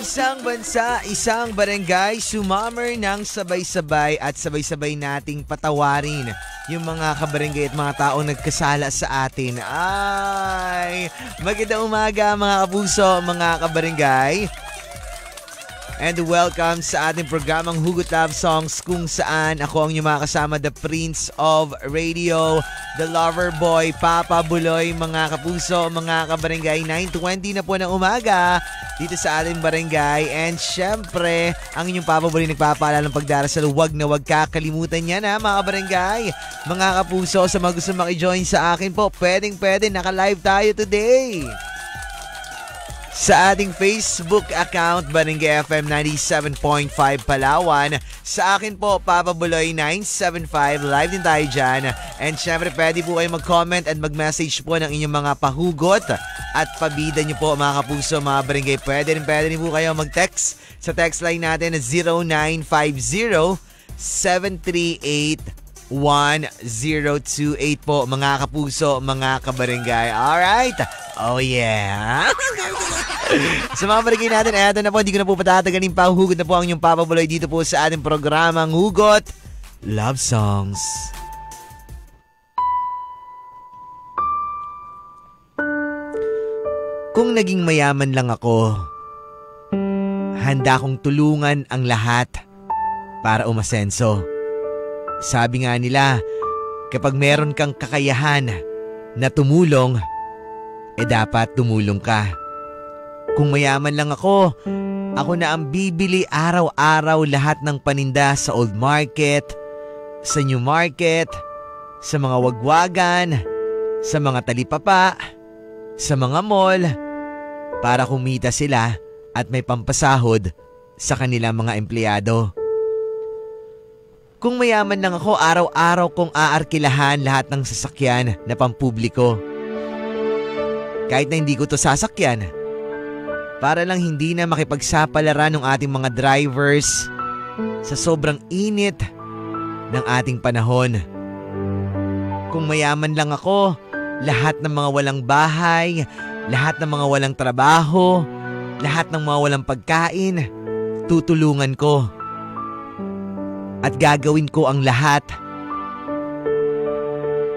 Isang bansa, isang barangay, sumammer ng sabay-sabay at sabay-sabay nating patawarin yung mga kabarangay at mga taong nagkasala sa atin. Ay, magandang umaga mga kapuso, mga kabarangay. And welcome sa ating programang Hugot Love Songs kung saan ako ang inyong mga kasama, the Prince of Radio, the Lover Boy, Papa Buloy, mga kapuso, mga kabarangay. 9:20 na po ng umaga dito sa ating barangay. And syempre, ang inyong Papa Buloy nagpapaalala ng pagdarasal. Huwag na huwag kakalimutan yan ha mga kabarangay. Mga kapuso, sa mga gusto makijoin sa akin po, pwede, naka-live tayo today sa ating Facebook account, Barangay FM 97.5 Palawan. Sa akin po, Papa Buloy 975. Live din tayo dyan. And syempre, pwede po kayo mag-comment and mag-message po ng inyong mga pahugot at pabida nyo po mga kapuso, mga barangay. Pwede rin po kayo mag-text sa text line natin na 0950-738-1028 po mga kapuso, mga kabarangay. Alright? Oh yeah! Sa mga barangay natin, eto na po, hindi ko na po patatagalin pa. Hugot na po ang inyong Papa Buloy dito po sa ating programang Hugot Love Songs. Kung naging mayaman lang ako, handa kong tulungan ang lahat para umasenso. Sabi nga nila, kapag meron kang kakayahan na tumulong, dapat tumulong ka. Kung mayaman lang ako na ang bibili araw-araw lahat ng paninda sa Old Market, sa New Market, sa mga wagwagan, sa mga talipapa, sa mga mall, para kumita sila at may pampasahod sa kanilang mga empleyado. Kung mayaman lang ako, araw-araw kong aarkilahan lahat ng sasakyan na pampubliko. Kahit na hindi ko to sasakyan, para lang hindi na makipagsapalaran ng ating mga drivers sa sobrang init ng ating panahon. Kung mayaman lang ako, lahat ng mga walang bahay, lahat ng mga walang trabaho, lahat ng mga walang pagkain, tutulungan ko. At gagawin ko ang lahat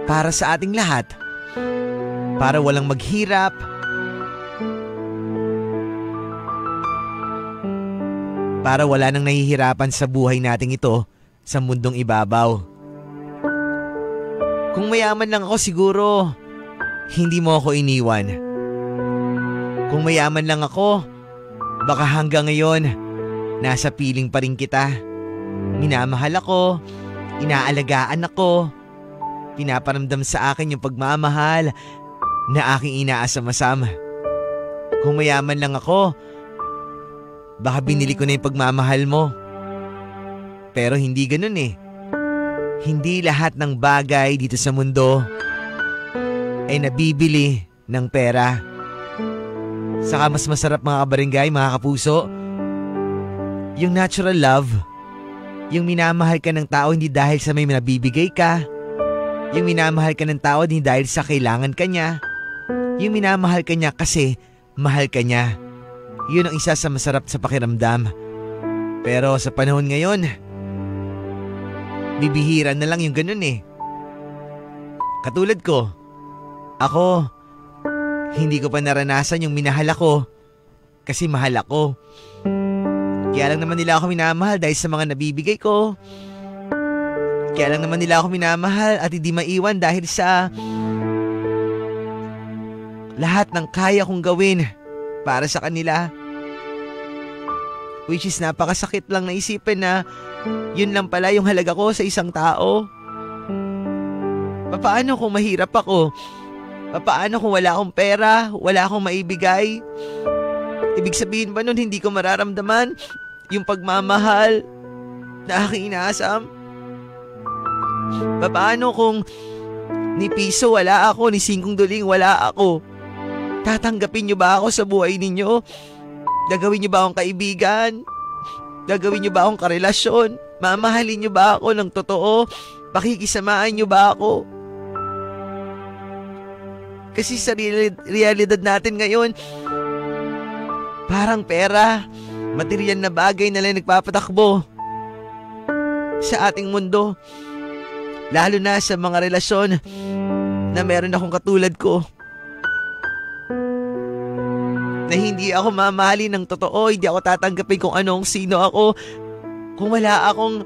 para sa ating lahat. Para walang maghirap, para wala nang nahihirapan sa buhay nating ito sa mundong ibabaw. Kung mayaman lang ako, siguro hindi mo ako iniwan. Kung mayaman lang ako, baka hanggang ngayon nasa piling pa rin kita. Minamahal ako, inaalagaan ako, pinaparamdam sa akin yung pagmamahal na aking inaasam-asam. Kung mayaman lang ako, baka binili ko na yung pagmamahal mo. Pero hindi ganun eh. Hindi lahat ng bagay dito sa mundo ay nabibili ng pera. Saka mas masarap mga kabarangay, mga kapuso, yung natural love. Yung minamahal ka ng tao hindi dahil sa may nabibigay ka. Yung minamahal ka ng tao hindi dahil sa kailangan ka niya. Yung minamahal ka niya kasi mahal ka niya. Yun ang isa sa masarap sa pakiramdam. Pero sa panahon ngayon, bibihira na lang yung ganun eh. Katulad ko, ako, hindi ko pa naranasan yung minahal ako kasi mahal ako. Kaya lang naman nila ako minamahal dahil sa mga nabibigay ko. Kaya lang naman nila ako minamahal at hindi maiwan dahil sa lahat ng kaya kong gawin para sa kanila. Which is napakasakit lang na isipin na yun lang pala yung halaga ko sa isang tao. Paano kung mahirap ako? Paano kung wala akong pera, wala akong maibigay? Ibig sabihin ba nun hindi ko mararamdaman yung pagmamahal na aking inaasam? Paano kung ni piso wala ako, ni singkong duling wala ako? Tatanggapin niyo ba ako sa buhay ninyo? Gagawin niyo ba akong kaibigan? Gagawin niyo ba akong karelasyon? Mamahalin niyo ba ako ng totoo? Pakikisamaan niyo ba ako? Kasi sa realidad natin ngayon, parang pera, material na bagay na lang nagpapatakbo sa ating mundo. Lalo na sa mga relasyon na meron akong katulad ko. Na hindi ako mamahalin ng totoo, hindi ako tatanggapin kung anong sino ako kung wala akong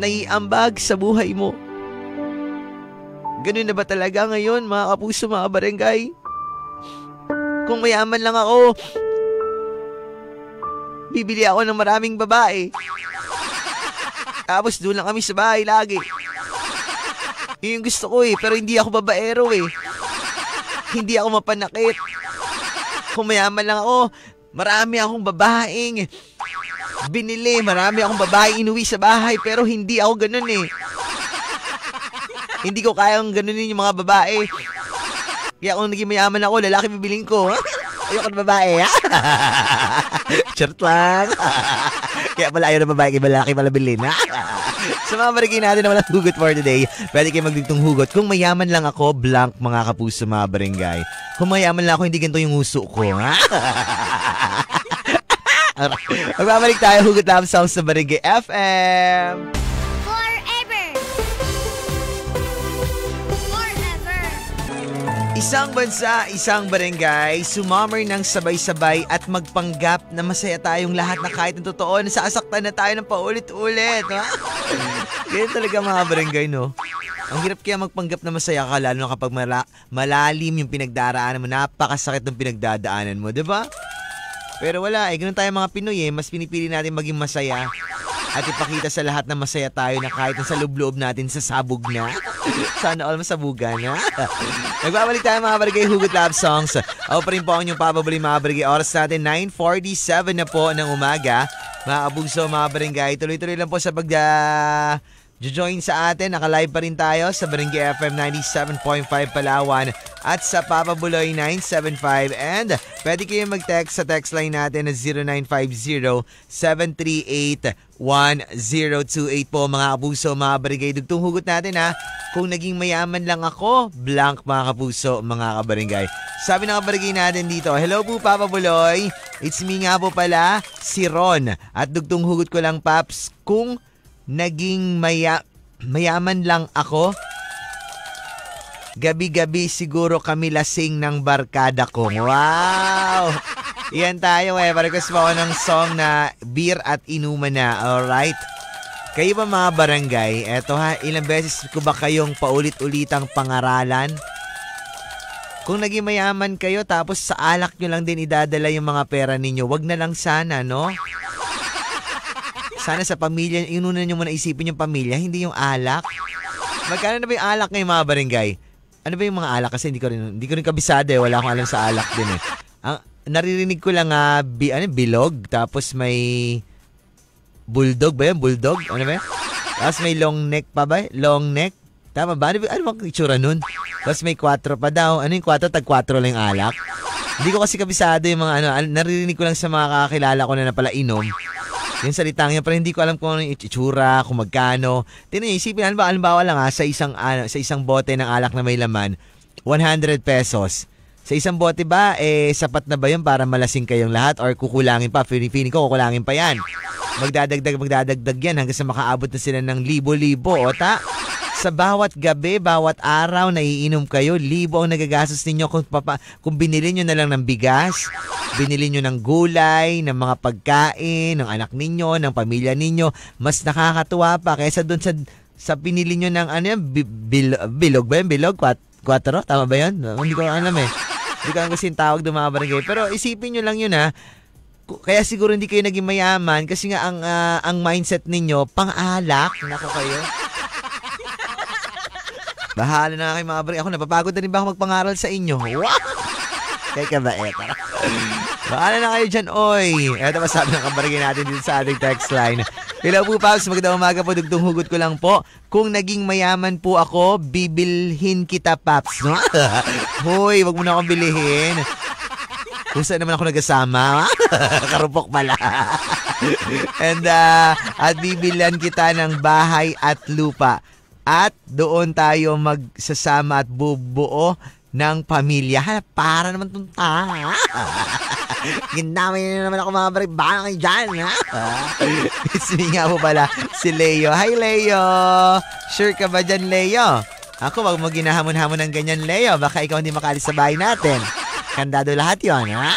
naiambag sa buhay mo. Ganun na ba talaga ngayon, mga kapuso, mga barangay? Kung mayaman lang ako, bibili ako ng maraming babae. Tapos doon lang kami sa bahay lagi. Yun yung gusto ko pero hindi ako babaero Hindi ako mapanakit. Kung mayaman lang ako, marami akong babaeng binili, marami akong babaeng inuwi sa bahay, pero hindi ako ganun Hindi ko kayang ganunin yung mga babae. Kaya kung naging mayaman ako, lalaki bibiling ko. Ayoko na babae, Chart lang. Kaya pala ayaw na babae, kaya lalaki pala bilhin, Sa mga barangay natin na walang hugot for today, pwede kayo magdugtong hugot. Kung mayaman lang ako, blank mga kapuso, mga barangay. Kung mayaman lang ako, hindi ganito yung uso ko, Magbabalik tayo, Hugot Love Songs sa Barangay FM. Isang bansa, isang barangay, sumammer ng sabay-sabay at magpanggap na masaya tayong lahat na kahit ng totoo, nasasaktan na tayo ng paulit-ulit. Ganyan talaga mga barangay, no? Ang hirap kaya magpanggap na masaya ka, lalo na kapag malalim yung pinagdaraanan mo, napakasakit ng pinagdadaanan mo, diba? Pero wala, ganun tayo mga Pinoy mas pinipili natin maging masaya at ipakita sa lahat na masaya tayo na kahit sa loob-loob natin sabog na. Sana all masabugan, Nagbabalik tayo mga barangay, Hugot Love Songs. Ako pa rin po ang inyong papabuli mga barangay. Oras natin 9:47 na po ng umaga. Mga kapuso, mga barangay, tuloy-tuloy lang po sa join sa atin. Naka-live pa rin tayo sa Barangay FM 97.5 Palawan at sa Papa Buloy 975. And pwede kayo mag-text sa text line natin na 0950-738-1028 po mga kapuso, mga barangay. Dugtong hugot natin kung naging mayaman lang ako, blank mga kapuso, mga kabarangay. Sabi ng kabarangay natin dito, hello po Papa Buloy, it's me nga po pala, si Ron. At dugtong hugot ko lang Paps, kung naging mayaman lang ako, gabi-gabi siguro kami lasing ng barkada ko. Wow! Yan tayo Request mo ako ng song na beer at inuman na. Alright? Kayo ba mga barangay? Eto ilang beses ko ba kayong paulit-ulitang pangaralan? Kung naging mayaman kayo tapos sa alak nyo lang din idadala yung mga pera ninyo, wag na lang sana, no? Sana sa pamilya, inuna nyo muna isipin yung pamilya, hindi yung alak. Magkano na ba yung alak ngayon mga barangay? Ano ba yung mga alak? Kasi hindi ko rin kabisado wala akong alam sa alak din naririnig ko lang bilog, tapos may bulldog ba yun? Bulldog? Ano ba yun? Tapos may long neck pa ba? Long neck? Tama ba? Ano bang itsura nun? Tapos may 4 pa daw. Ano yung 4? Tag 4 lang yung alak? Hindi ko kasi kabisado yung mga naririnig ko lang sa mga kakilala ko na pala inom. Yung salitang yan, pero hindi ko alam kung ano yung itsura, kung magkano. Tingnan niyo, isipin, halimbawa lang sa isang bote ng alak na may laman, 100 pesos. Sa isang bote ba, sapat na ba yun para malasing kayong lahat or kukulangin pa? Feeling ko kukulangin pa yan. Magdadagdag yan hanggang sa makaabot na sila ng libo-libo. Sa bawat gabi, bawat araw na iinom kayo, libo ang nagagastos ninyo kung binili nyo na lang ng bigas, binili nyo ng gulay, ng mga pagkain, ng anak ninyo, ng pamilya ninyo. Mas nakakatuwa pa kaysa doon sa pinili nyo ng bilog ba yun? Bilog? 4? Tama ba yun? Hindi ko alam Hindi ko alam kasi yung tawag doon mga barangay. Pero isipin nyo lang yun Kaya siguro hindi kayo naging mayaman kasi nga ang mindset ninyo, pang-alak. Nako kayo. Bahala na kayo mga barangay. Ako napapagod na rin ba ako magpangaral sa inyo? Wow! Teka ba, tara. Bahala na kayo dyan, oy. Eto masabi ng kabarangay natin dito sa ating text line. Hello po, Paps. Magandang umaga po. Dugtong hugot ko lang po. Kung naging mayaman po ako, bibilhin kita, Paps. No? Hoy, wag mo na akong bilihin. Kung saan naman ako nagasama? Karupok pala. And, at bibilan kita ng bahay at lupa. At doon tayo magsasama at bubuo ng pamilya. Para naman itong Ginamay na naman ako mga barig. Baka kayo dyan, ha? Miss me nga po pala si Leo. Hi, Leo! Sure ka ba dyan, Leo? Ako, wag mo ginahamon-hamon ng ganyan, Leo. Baka ikaw hindi makalis sa bahay natin. Kandado lahat yon, ha?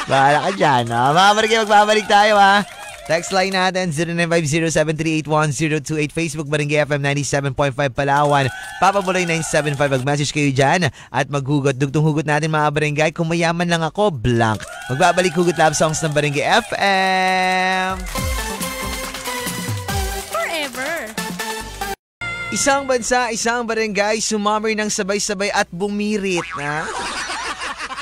Bahala ka dyan, ha? Mga barig, magbabalik tayo, ha? Text line natin 0950-738-1028. Facebook Barangay FM 97.5 Palawan. Papa Buloy 975. Mag-message kayo dyan at maghugot. Dugtong hugot natin mga barangay. Kung mayaman lang ako, blank. Magbabalik hugot love songs ng Barangay FM. Forever. Isang bansa, isang barangay, sumammer ng sabay-sabay at bumirit. Ha?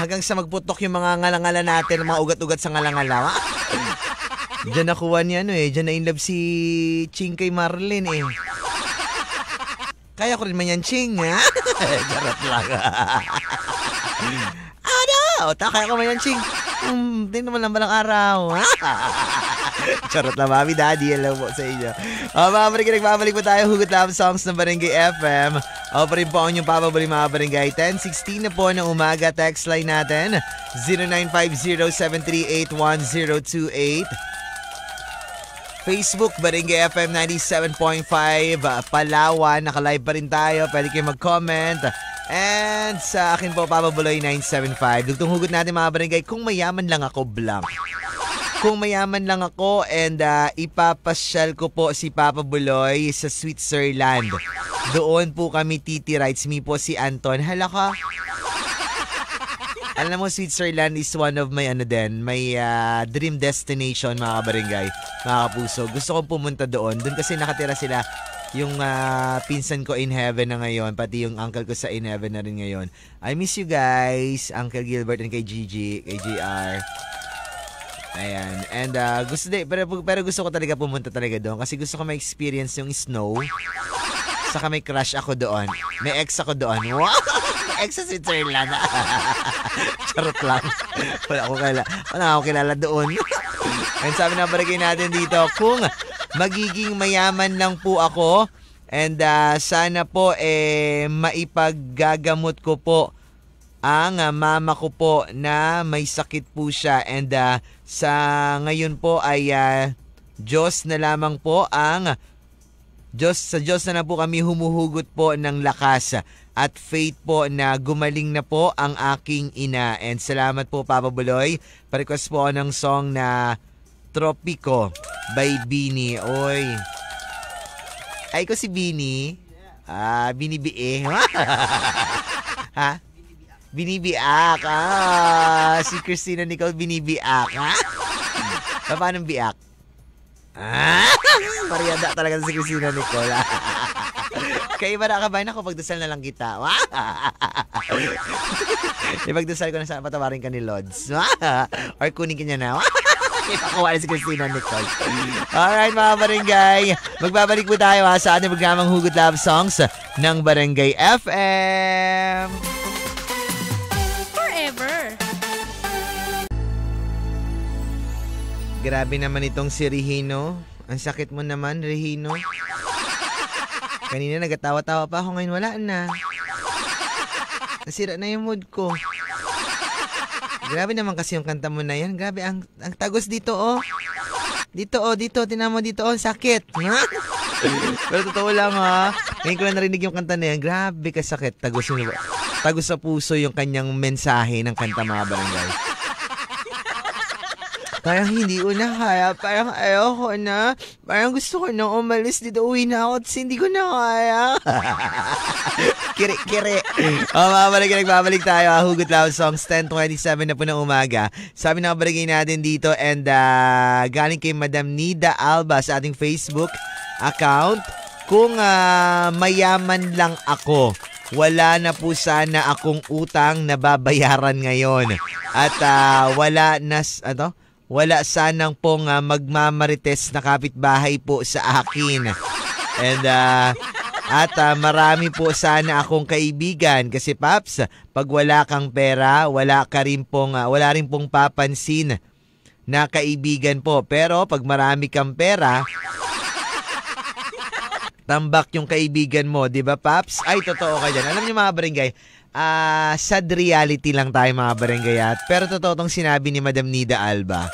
Hanggang sa magputok yung mga ngalangala natin, mga ugat-ugat sa ngalangala. Diyan nakuha niya Diyan na in love si Ching kay Marlene Kaya ko rin man yan, Ching, ha? Charot lang. Kaya ko man yan, Ching. Hindi naman lang balang araw, ha? Charot lang, mami, daddy. Hello po sa inyo. Magbabalik po tayo. Hugot Love Songs ng Barangay FM. Pa rin po ang inyong papabali mga barangay. 10:16 na po ng umaga. Text line natin 0950-738-1028. Facebook, Barangay FM 97.5, Palawan. Naka-live pa rin tayo. Pwede kayo mag-comment. And sa akin po, Papa Buloy 975. Dugtong hugot natin mga barangay, kung mayaman lang ako, blank. Kung mayaman lang ako and ipapasyal ko po si Papa Buloy sa Switzerland. Doon po kami titira. It's me po si Anton. Hala ka. Alam mo, Switzerland is one of my dream destination mga kabarangay, mga kapuso. Gusto kong pumunta doon. Doon kasi nakatira sila yung pinsan ko in heaven na ngayon, pati yung uncle ko sa in heaven na rin ngayon. I miss you guys, Uncle Gilbert and kay Gigi, kay JR. Ayan. And pero gusto ko talaga pumunta talaga doon kasi gusto ko ma-experience yung snow. Saka may crush ako doon. May ex ako doon. Wow! May ex sa Switzerland. Charot lang. Wala akong kilala doon. And sabi na barangay natin dito, kung magiging mayaman lang po ako and sana po maipaggagamot ko po ang mama ko po na may sakit po siya and sa ngayon po ay Diyos na lamang po ang sa Diyos na po kami humuhugot po ng lakas at faith po na gumaling na po ang aking ina. And salamat po Papa Buloy. Pa-request po ng song na Tropico by Bini. Oy. Ay ko si Bini. Bini Bie. Ha? Binibiak. Si Christina Nicole binibiak. Paano biak? Mariada talaga si Christina Nicole. Kaya ba nakabayan ako, pagdasal na lang kita. Ipagdasal ko na sana patawarin ka ni Lods. Or kunin ka niya na. Ipakuha na si Christina Nicole. Alright mga barangay, magbabalik po tayo sa ating programang Hugot Love Songs ng Barangay FM. Grabe naman itong si Regino. Ang sakit mo naman, Regino. Kanina nagatawa-tawa pa ako, ngayon wala na. Nasira na yung mood ko. Grabe naman kasi yung kanta mo na yan. Grabe, ang tagos dito, oh. Dito, tinan mo dito, oh, sakit. Pero totoo lang, ha. Ngayon ko na narinig yung kanta na yan. Grabe ka sakit. Tagos sa puso yung kanyang mensahe ng kanta mga barangay. Parang hindi ko na kaya. Parang ayoko na. Parang gusto ko nang umalis dito. Uwi na ako. Hindi ko na kaya. Kiri. Nagbabalik tayo. Hugot Love Songs 10:27 na po ng umaga. Sabi na kabarangay natin dito and galing kay Madam Nida Alba sa ating Facebook account. Kung mayaman lang ako, wala na po sana akong utang na babayaran ngayon. At wala sanang pong magmamarites na kapitbahay po sa akin. And marami po sana akong kaibigan kasi Paps, pag wala kang pera, wala rin pong papansin na kaibigan po. Pero pag marami kang pera, tambak yung kaibigan mo, 'di ba Paps? Ay totoo ka diyan. Alam niyo mga barangay, sad reality lang tayo mga barangay. Pero totoo tong sinabi ni Madam Nida Alba.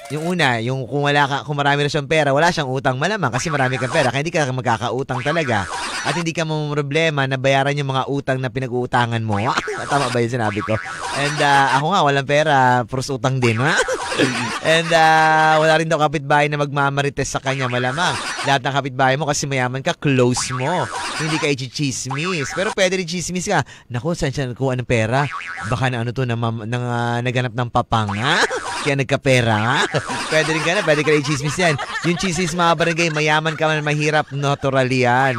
Yung una, yung kung marami na siyang pera, wala siyang utang, malamang kasi marami kang pera, kaya hindi ka magkakautang talaga. At hindi ka problema na bayaran yung mga utang na pinag-uutangan mo. Tama ba yung sinabi ko? And ako nga, walang pera, pros utang din. And wala rin daw kapitbahay na magmamarites sa kanya, malamang. Lahat ng kapitbahay mo kasi mayaman ka, close mo. Hindi ka i-chismis. Pero pwede rin chismis ka. Naku, saan siya nakuha ng pera? Baka na naganap ng papanga? Kaya nagkapera, ha? Pwede rin ka na, pwede ka na i-chismis yan. Yung chismis mga barangay, mayaman ka man, mahirap, natural yan.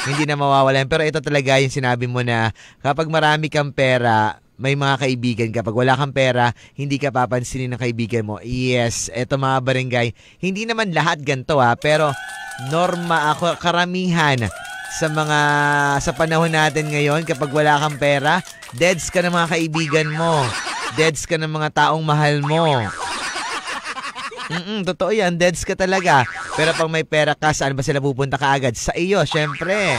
Hindi na mawawala yan. Pero ito talaga yung sinabi mo na kapag marami kang pera, may mga kaibigan. Kapag wala kang pera, hindi ka papansinin ng kaibigan mo. Yes, ito mga barangay, hindi naman lahat ganito pero karamihan sa panahon natin ngayon, kapag wala kang pera, deads ka ng mga kaibigan mo. Deads ka ng mga taong mahal mo. Totoo yan, deads ka talaga. Pero pag may pera ka, saan ba sila pupunta ka agad? Sa iyo, syempre.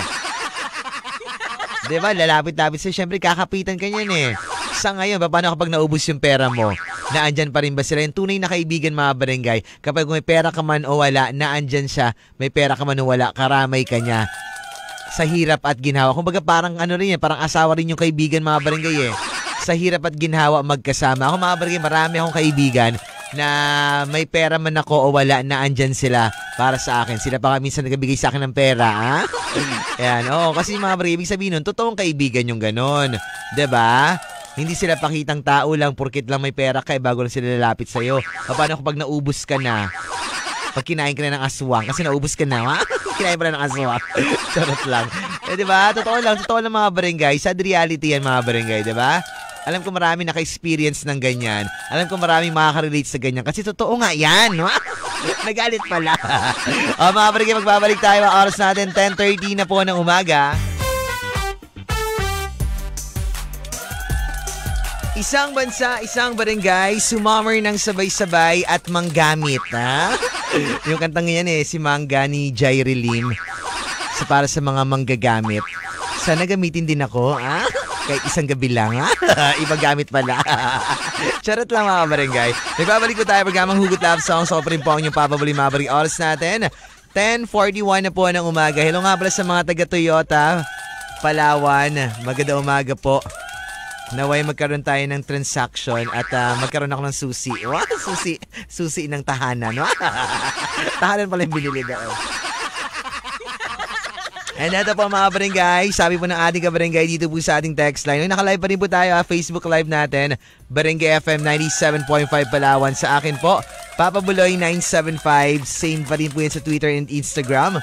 Diba, lalapit-lapit sa'yo, syempre kakapitan ka niyan Sa ngayon, paano kapag naubos yung pera mo? Naandyan pa rin ba sila? Yung tunay na kaibigan mga barangay, kapag may pera ka man o wala, naandyan siya. May pera ka man o wala, karamay ka niya. Sa hirap at ginhawa. Kumbaga parang parang asawa rin yung kaibigan mga barangay Sa hirap at ginhawa magkasama. Ako mga barangay, marami akong kaibigan na may pera man ako o wala, na andyan sila para sa akin. Sila pa minsan nagbigay sa akin ng pera, Ayan, kasi mga barangay, ibig sabihin nun, totoong kaibigan yung ganon. Diba? Hindi sila pakitang tao lang, porkit lang may pera ka, bago lang sila lalapit sa'yo. Paano kapag naubos ka na? Pag kinain ka na ng aswang, kasi naubos ka na, kinain pa na ng aswang. Charot lang. Diba? Totoo lang mga barangay. Sad reality yan mga barangay, diba? Alam ko marami naka-experience ng ganyan. Alam ko marami makaka-relate sa ganyan. Kasi totoo nga yan. Nagalit pala. Mga barangay, magbabalik tayo. Ang oras natin, 10:30 na po ng umaga. Isang bansa, isang barangay, sumammer ng sabay-sabay at manggamit. Yung kantang yan si Mangga ni Jairi Lim. Para sa mga manggagamit. Sana gamitin din ako, kahit isang gabi lang, Iba gamit pala. Charot lang mga barangay. Nagbabalik po tayo programang Hugot Love Songs. So, pa rin po ang inyong papabuli mga barangay. Oras natin, 10:41 na po ng umaga. Hello nga pala sa mga taga-Toyota, Palawan. Magandang umaga po. Naway magkaroon tayo ng transaction at magkaroon ako ng susi. Wow, susi ng tahanan. Tahanan pala yung binili daw. And ito po mga barangay, sabi po ng ating kabarangay dito po sa ating text line. Naka-live pa rin po tayo Facebook Live natin, Barangay FM 97.5 Palawan. Sa akin po, Papa Buloy 975, same pa rin po yan sa Twitter and Instagram.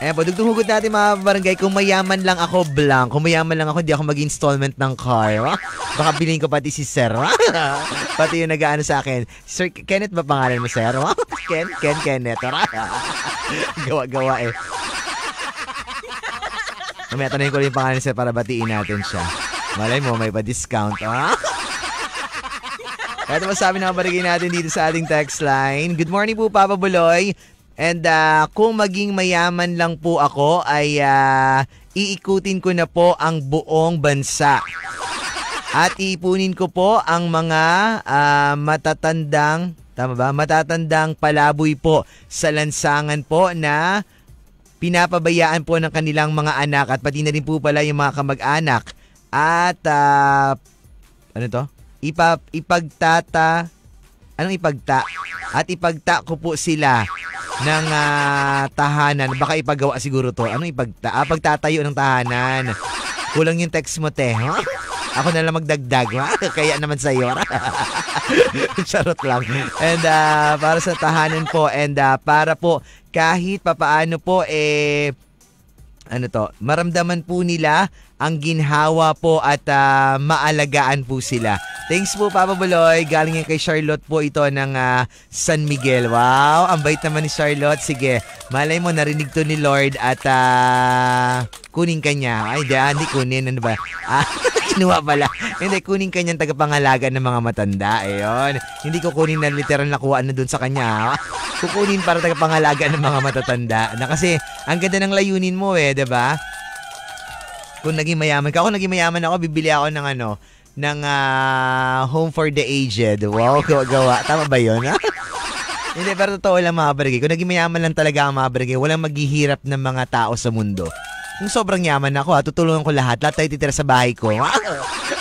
Ayan po, dugtong-hugot natin mga barangay, kung mayaman lang ako, blank. Kung mayaman lang ako, hindi ako mag-installment ng car. Baka bilhin ko pati si Sir. Pati yung nag-aano sa akin. Sir, Kenneth ba pangalan mo, Sir? Kenneth. Gawa-gawa Mamaya tanongin ko rin yung pangalan, Sir, para batiin natin siya. Malay mo, may pa-discount. Kaya ito masabi na kabarigay natin dito sa ating text line. Good morning po, Papa Buloy. And kung maging mayaman lang po ako, ay iikutin ko na po ang buong bansa. At iipunin ko po ang mga matatandang palaboy po sa lansangan po na pinapabayaan po ng kanilang mga anak at pati na rin po pala yung mga kamag-anak. At ipagta ko po sila ng tahanan. Baka ipagawa siguro to. Pagtatayo ng tahanan. Kulang yung text mo, te. Ako na lang magdagdag. Kaya naman sa'yo. Charot lang. And para sa tahanan po, and para po kahit papaano po maramdaman po nila ang ginhawa po at maalagaan po sila. Thanks po, Papa Buloy. Galing yan kay Charlotte po ito ng San Miguel. Wow, ang bait naman ni Charlotte. Sige, malay mo narinig to ni Lord at kunin ka niya. Ay, hindi kunin. Ano ba? Kinuha pala. Hindi, kunin ka niyang tagapangalaga ng mga matanda. Ayun. Hindi ko kunin na literal nakuha na dun sa kanya. Kukunin para tagapangalaga ng mga matatanda. Na kasi, ang ganda ng layunin mo diba? Kung naging mayaman ka. Ako naging mayaman ako, bibili ako ng home for the aged. Wow, gawa. Tama ba yun? Hindi, pero totoo lang mga barangay. Kung naging mayaman lang talaga ang mga barangay, walang maghihirap ng mga tao sa mundo. Kung sobrang yaman ako, tutulungan ko lahat. Lahat tayo titira sa bahay ko.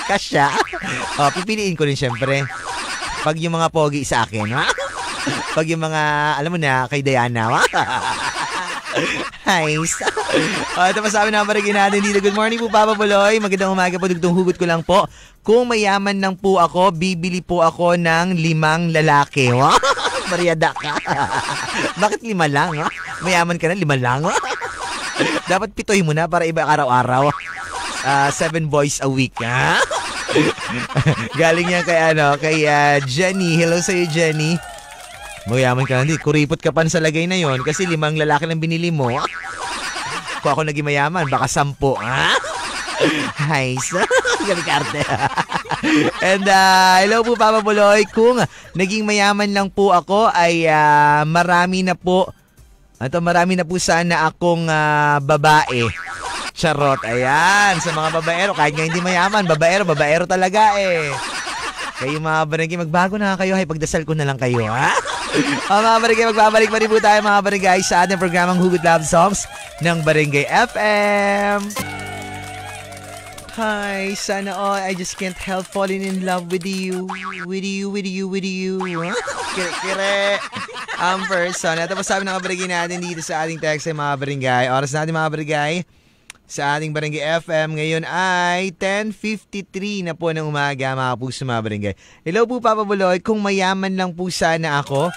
Kasya. Pipiliin ko rin syempre. Pag yung mga pogi sa akin. Pag yung mga, alam mo na, kay Diana. Nice. Ito pa sabi na barangay natin dito. Good morning po, Papa Buloy. Magandang umaga po. Dugtong hugot ko lang po. Kung mayaman lang po ako, bibili po ako ng 5 lalaki. Mariada ka. Bakit 5 lang? Mayaman ka na, 5 lang? Dapat 7 mo na para iba araw-araw. 7 boys a week. Galing yan kay Jenny. Hello sa'yo, Jenny. Mayaman ka na din. Kuripot ka pa sa lagay na yon kasi 5 lalaki lang binili mo. Kung ako naging mayaman, baka 10. Nice. Galikarte. And hello po, Papa Buloy. Kung naging mayaman lang po ako ay marami na po sana akong babae. Charot. Ayan, sa mga babaero, kahit nga hindi mayaman, babaero talaga eh. Kayo mga barangay, magbago na kayo. Hay, pagdasal ko na lang kayo, ha? Mga barangay, magbabalik pa rin po tayo mga barangay sa ating programang Hugot Love Songs ng Barangay FM. Hi, sana all, I just can't help falling in love with you. Kire. Person. Ito pa sabi ng barangay natin dito sa ating text ay mga barangay. Oras natin mga barangay sa ating Barangay FM ngayon ay 10:53 na po ng umaga mga puso mga barangay. Hello po, Papa Buloy. Kung mayaman lang po sana ako,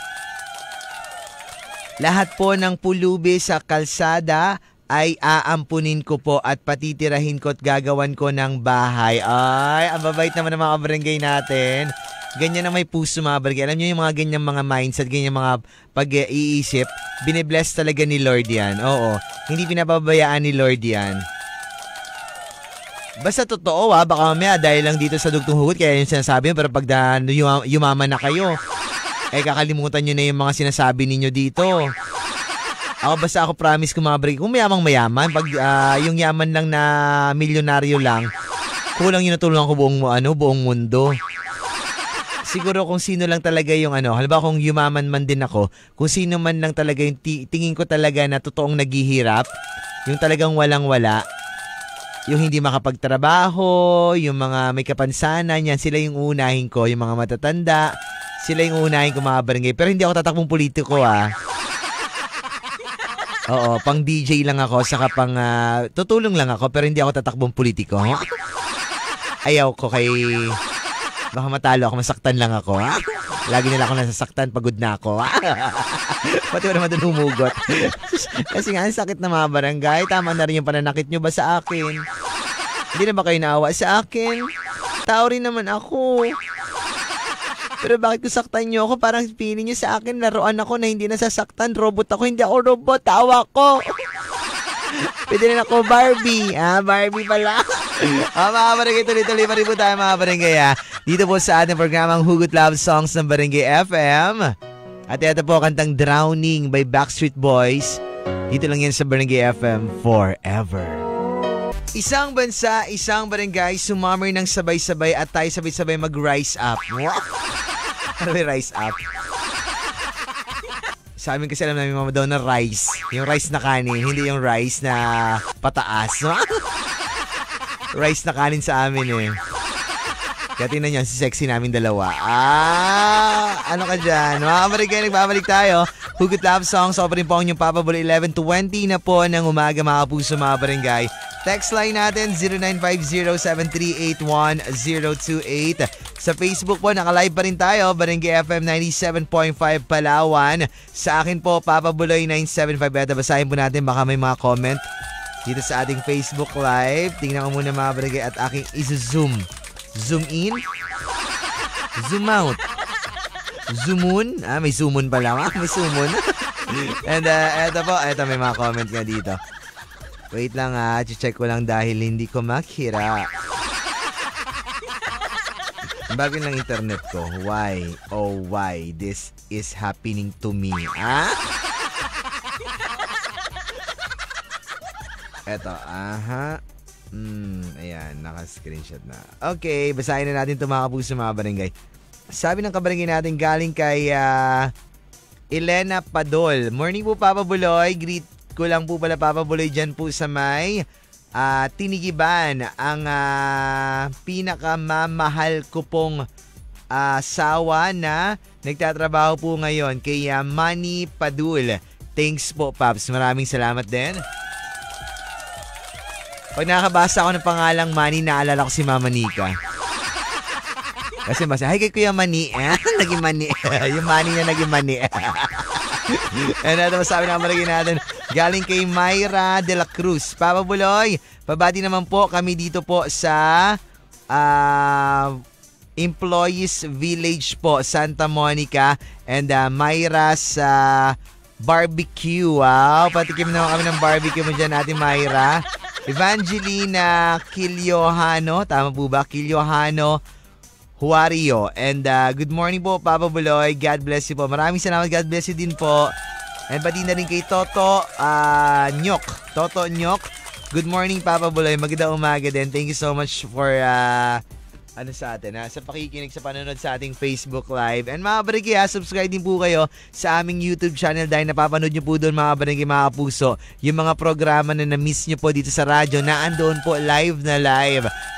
lahat po ng pulubi sa kalsada ay aampunin ko po at patitirahin ko at gagawan ko ng bahay. Ay, ang babait naman ng mga barangay natin. Ganyan na may puso mga barangay. Alam nyo yung mga ganyang mga mindset, ganyang mga pag-iisip, binibless talaga ni Lord yan. Oo, hindi pinapabayaan ni Lord yan. Basta totoo baka mamaya dahil lang dito sa Dugtong Hugot, kaya yung sinasabi pero pag yumaman na kayo, kakalimutan nyo na yung mga sinasabi ninyo dito. Basta ako promise ko mga barangay, kung mayaman, pag yung yaman lang na milyonaryo lang, kulang yung natulungan ko buong mundo. Siguro kung sino lang talaga yung halimbawa kung yumaman man din ako, kung sino man lang talaga yung tingin ko talaga na totoong naghihirap, yung talagang walang-wala, yung hindi makapagtrabaho, yung mga may kapansanan, yan, sila yung unahin ko, yung mga matatanda, sila yung unahin ko mga barangay. Pero hindi ako tatakbong politiko Oo, pang DJ lang ako, saka pang tutulong lang ako, pero hindi ako tatakbong politiko. Ayaw ko kay... Baka matalo ako, masaktan lang ako, Lagi nila ako nasasaktan, pagod na ako, Pati ba naman dun humugot? Kasi nga, sakit na mga barangay. Tama na rin yung pananakit nyo ba sa akin? Hindi na ba kayo naawa sa akin? Tao rin naman ako. Pero bakit kung saktan nyo ako? Parang feeling nyo sa akin, laruan ako na hindi nasasaktan. Robot ako, hindi ako robot. Tawa ko. Pwede rin ako Barbie. Barbie pala. Mga barangay, tuloy-tuloy pa rin po tayo mga barangay. Dito po sa ating programang Hugot Love Songs ng Barangay FM. At ito po kantang Drowning by Backstreet Boys. Dito lang yan sa Barangay FM forever. Isang bansa, isang barangay, sumammer ng sabay-sabay at tayo sabay-sabay mag-rise up. Ano may rise up? Sa amin kasi alam namin mama daw na rice. Yung rice na kanin, hindi yung rice na pataas. Rice na kanin sa amin Kaya tingnan nyo, si sexy namin dalawa. Ano ka dyan? Mga kabarangay, nagbabalik tayo. Hugot Love Songs, opening po ang inyong Papa Buloy, 11:20 na po ng umaga mga puso mga barangay. Text line natin 0950-738-1028. Sa Facebook po, naka-live pa rin tayo, Barangay FM 97.5 Palawan. Sa akin po, Papa Buloy 975. Beta, basahin po natin, baka may mga comment dito sa ating Facebook Live. Tingnan ko muna mga barangay at aking isa-zoom. Zoom in? Zoom out? Zoomun? May zoomun pala. May zoomun. And eto po, may mga comment nga dito. Wait lang check ko lang dahil hindi ko makira. Bago ng internet ko. Why? Oh, why this is happening to me? Eto, Ayan, naka-screenshot na. Okay, basahin na natin ito mga kapuso mga barangay. Sabi ng kabarangay natin galing kay Elena Padol. Morning po Papa Buloy. Greet ko lang po pala Papa Buloy dyan po sa may Tinigiban. Ang pinakamamahal ko pong asawa na nagtatrabaho po ngayon kay Manny Padul. Thanks po Paps. Maraming salamat din. Pag nakabasa ako ng pangalang Manny, naalala ko si Mama Nika. Kasi mas, hi kay Kuya Mani. Naging Mani. Yung Manny niya naging Mani. And ito masabi na kamaragin natin. Galing kay Myra de la Cruz. Papa Buloy, pabati naman po kami dito po sa Employees Village po, Santa Monica. And Myra sa barbecue. Wow, patikim naman kami ng barbecue mo dyan natin Myra. Evangelina Kilyohano. Tama po ba? Kilyohano Huario. And good morning po, Papa Buloy. God bless you po. Maraming salamat. God bless you din po. And pati na rin kay Toto Nyok. Toto Nyok. Good morning, Papa Buloy. Magandang umaga din. Thank you so much for sa atin sa pakikinig sa panonood sa ating Facebook Live. And mga barangay, subscribe din po kayo sa aming YouTube channel dahil napapanood nyo po doon mga barangay, mga puso, yung mga programa na na-miss nyo po dito sa radyo na andoon po live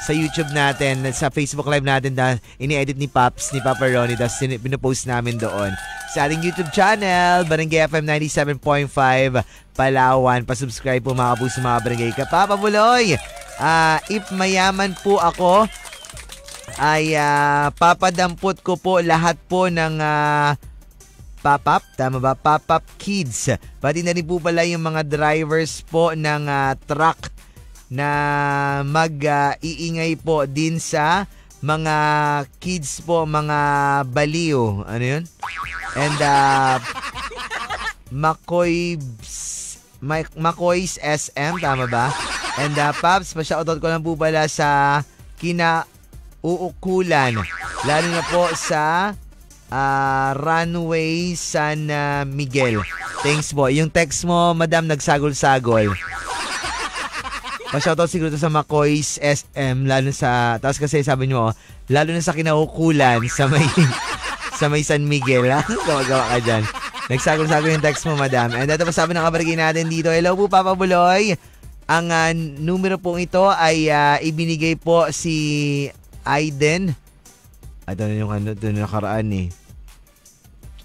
sa YouTube natin, sa Facebook Live natin na ini-edit ni Pops, ni Papa Ronnie, tapos pinopost namin doon sa ating YouTube channel, Barangay FM 97.5 Palawan. Pasubscribe po mga puso, mga barangay. Papa Buloy, if mayaman po ako, ay papadampot ko po lahat po ng Pop-up, tama ba? Pop-up kids. Pati na rin po pala yung mga drivers po ng truck na mag-iingay po din sa mga kids po, mga baliw. Ano yun? And Makoy's SM, tama ba? And Paps, pa-shoutout ko lang po pala sa uukulan. Lalo na po sa Runway San Miguel. Thanks po. Yung text mo, madam, nagsagol-sagol. Pa-shoutout siguro to sa Makoy's SM. Lalo sa, tapos kasi sabi nyo, lalo na sa kinaukulan sa may San Miguel. Gawa-gawa ka dyan. Nagsagol-sagol yung text mo, madam. And ito pa sabi ng kabarangay natin dito. Hello po, Papa Buloy. Ang numero pong ito ay ibinigay po si Aiden. Ito na yung nakaraan eh.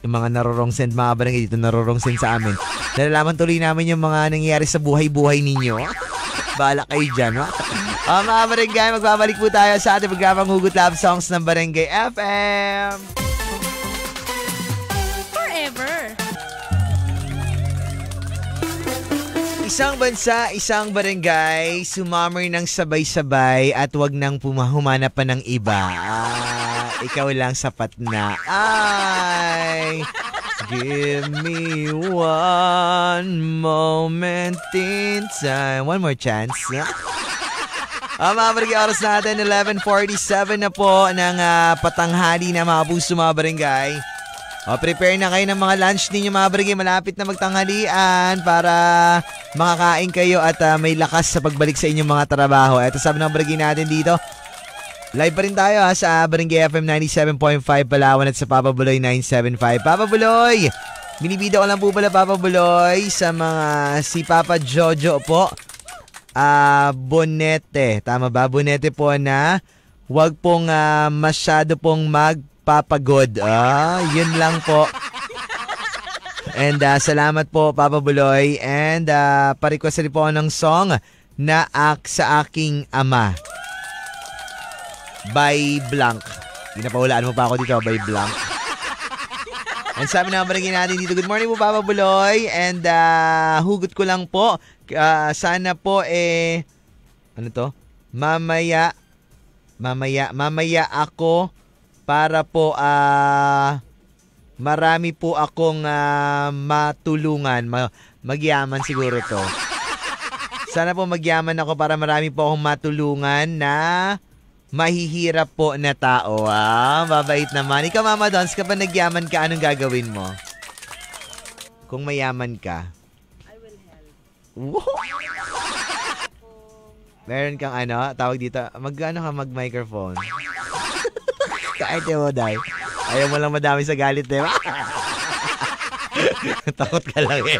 Yung mga narorong send mga barangay dito, narorong send sa amin. Nalalaman tuloy namin yung mga nangyayari sa buhay-buhay ninyo. Bahala kayo dyan, ha? Mga barangay, magbabalik po tayo sa ating programang Hugot Love Songs ng Barangay FM. Forever. Isang bansa, isang barangay, sumammer ng sabay-sabay at wag nang humanap pa ng iba. Ikaw lang sapat na. Ay, give me one moment in time. One more chance. Mga barangay, oras natin, 11:47 na po ng patanghali na mga puso, mga barangay. Prepare na kayo ng mga lunch ninyo mga barangay. Malapit na magtanghalian para makakain kayo at may lakas sa pagbalik sa inyong mga trabaho. Ito sabi ng barangay natin dito. Live pa rin tayo sa Barangay FM 97.5 Palawan at sa Papa Buloy 975. Papa Buloy! Binibida ko lang po pala Papa Buloy sa mga si Papa Jojo po. Bonete. Tama ba? Bonete po na wag pong masyado pong magpapagod. Yun lang po. And salamat po Papa Buloy. And pa-request rin po ng song na sa aking ama. By Blank. Pinapahulaan mo pa ako dito, by Blank. And sabi na barangay natin dito, good morning po Papa Buloy. And hugot ko lang po, sana po ano to? Mamaya ako para po marami po akong matulungan. Magyaman siguro to. Sana po magyaman ako para marami po akong matulungan na mahihirap po na tao. Babait naman. Ikaw Mama Dons, kapag nagyaman ka, anong gagawin mo? Kung mayaman ka? I will help. Wow. Kung Meron kang tawag dito, mag-microphone. Kaarte mo, Day. Ayaw mo lang madami sa galit, di ba? Takot ka lang eh.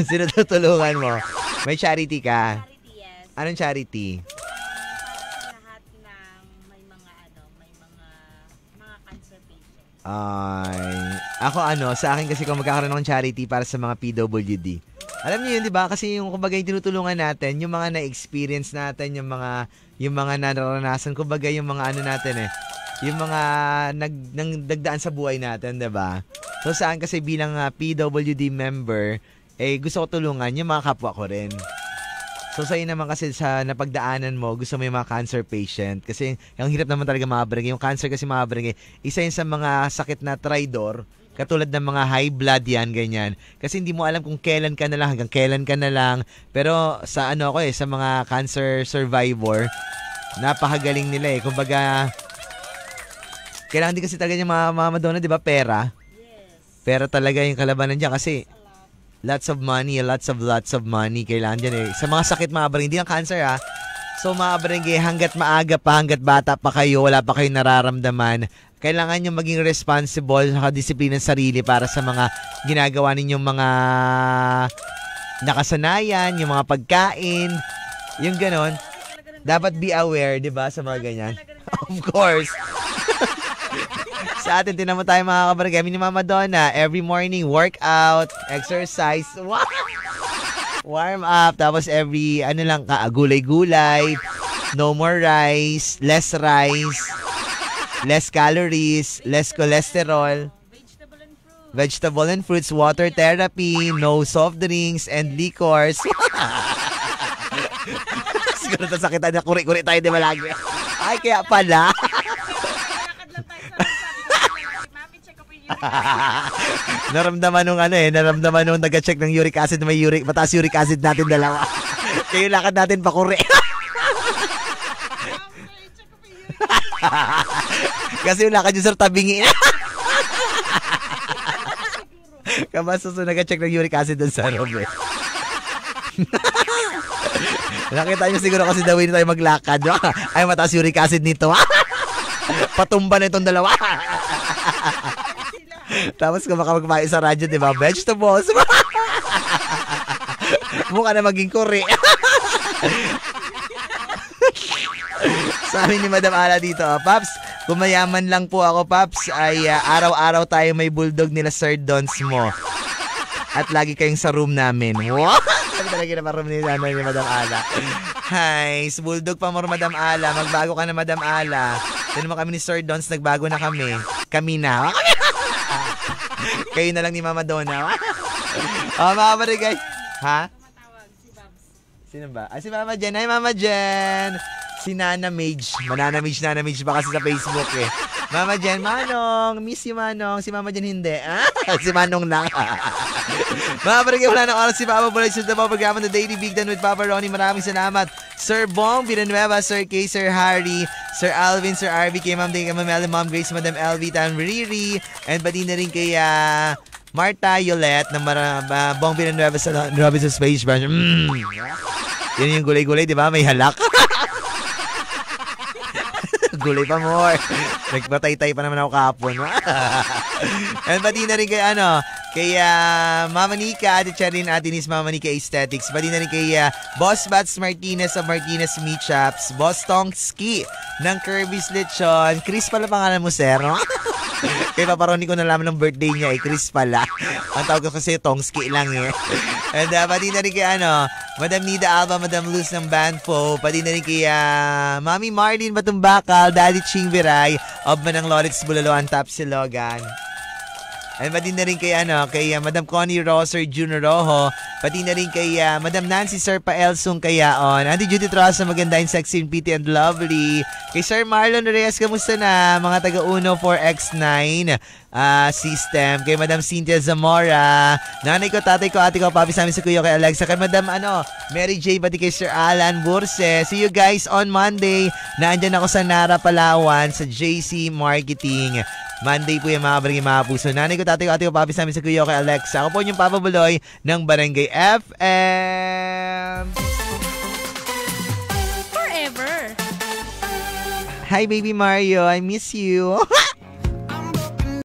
Sino tutulungan mo? May charity ka? Charity, yes. Anong charity? Para sa lahat ng may mga cancer patients. Ako sa akin kasi kung magkakaroon ng charity para sa mga PWD. Alam niyo yun, 'di ba? Kasi yung kumbaga yung tinutulungan natin, yung mga na-experience natin, yung mga nararanasan, kumbaga yung mga natin yung mga nagdagdaan sa buhay natin, 'di ba? So saan kasi bilang PWD member, gusto ko tulungan yung mga kapwa ko rin. So sa'yo naman kasi sa napagdaanan mo, gusto mo yung mga cancer patient. Kasi ang hirap naman talaga mabarangay. Yung cancer kasi mabarangay, isa yun sa mga sakit na tridor, katulad ng mga high blood yan, ganyan. Kasi hindi mo alam kung kailan ka na lang, hanggang kailan ka na lang. Pero sa sa mga cancer survivor, napakagaling nila Kumbaga, kailangan din kasi talaga yung mga Madonna, di ba, pera? Yes. Pera talaga yung kalabanan dyan kasi lots of money kailangan dyan Sa mga sakit maabarangay, hindi lang cancer So maabarangay, hanggat maaga pa, hanggat bata pa kayo, wala pa kayong nararamdaman, kailangan nyo maging responsible sa disiplina ng sarili para sa mga ginagawa ninyong mga nakasanayan, yung mga pagkain, yung ganon. Dapat be aware, di ba, sa mga ganyan? Of course. Sa atin, tinan mo tayo mga kabarangay. Kami ni Mama Donna, every morning, workout, exercise, warm up, tapos every, gulay-gulay, no more rice, less calories, less cholesterol, vegetable and fruits, water therapy, no soft drinks, and liquors. Siguro sakitan na kuri-kuri tayo, di ba lagi? Ay, kaya pala. Naramdaman nung nag-check ng uric acid, mataas uric acid natin dalawa. Kaya lakad natin pakuri. Kasi yung lakad yung sir tabingi. Kamas nag-check ng uric acid dun sa room Nakita nyo siguro kasi daw hindi tayo maglakad. Ay, mataas uric acid nito. Patumba na itong dalawa. Tapos kung magpapain sa radyo, di ba? Vegetables. Mukha na maging kuri. Sabi ni Madam Ala dito, Paps, kung mayaman lang po ako, Paps, ay araw-araw tayo may bulldog nila Sir Dons mo. At lagi kayong sa room namin. Wow! Sabi talaga na pa-room ni Madam Ala. Hi, bulldog pa mo, Madam Ala. Magbago ka na, Madam Ala. Yan naman kami ni Sir Dons, nagbago na kami. Kami na. Kayo na lang ni Mama Donna. Mga barigay. Ha? Sino ba? Si Mama Jen. Hi, Mama Jen. Si Nana Mage. Nana Mage ba kasi sa Facebook Mama Jen, Manong. Miss you, Manong. Si Mama Jen hindi. Si Manong lang. Mga barigay, wala ng oras si Papa Buloy. Sunod na po programang The Daily Big Dan with Papa Ronnie. Maraming salamat. Sir Bong Villanueva, Sir Kay, Sir Harry, Sir Alvin, Sir RV, kay Ma'am Day, kay Ma'am Ellen, Ma'am Grace, Madam LV, Tan Riri, and pati na rin kay Marta Yolette ng Bong Villanueva sa Robinson Space Branch. Yan yung gulay-gulay, di ba? May halak. Gulay pa more. Nagpatay-tay pa naman ako kahapon. And pati na rin kay kay Mama Nika, Ate Charin, Ate Nis, Mama Nika Aesthetics. Pati na rin kay Boss Bats Martinez of Martinez Meat Shops. Boss Tongski ng Kirby's Lechon. Chris pala pangalan mo, sir, no? Kaya paparoni ko nalaman ng birthday niya Chris pala. Ang tawag ko kasi Tongski lang And pati na rin kay Madam Nida Alba, Madam Luz ng Banfo. Pati na rin kay Mami Marlene Batumbakal, Daddy Ching Viray of Manang Lolits Bulaloan, Tapsilogan. And pati na rin kay Madam Connie Roser Junior Rojo. Pati na rin kay Madam Nancy Sir Paelsong Kayaon. Auntie Judith Rosa, maganda yung sexy and pretty and lovely. Kay Sir Marlon Reyes, kamusta na? Mga taga-Uno 4X9. system. Kay Madam Cynthia Zamora. Nanay ko, tatay ko, ate ko, papi sa amin sa kuya kay Alexa. Kay Madam Mary J. Pati kay Sir Alan Burse. See you guys on Monday. Naandyan ako sa Nara, Palawan sa JC Marketing. Monday po yung mga barangay mga puso. Nanay ko, tatay ko, ate ko, papi sa amin sa kuya kay Alexa. Ako po yung Papa Buloy ng Barangay FM. Forever. Hi, baby Mario. I miss you.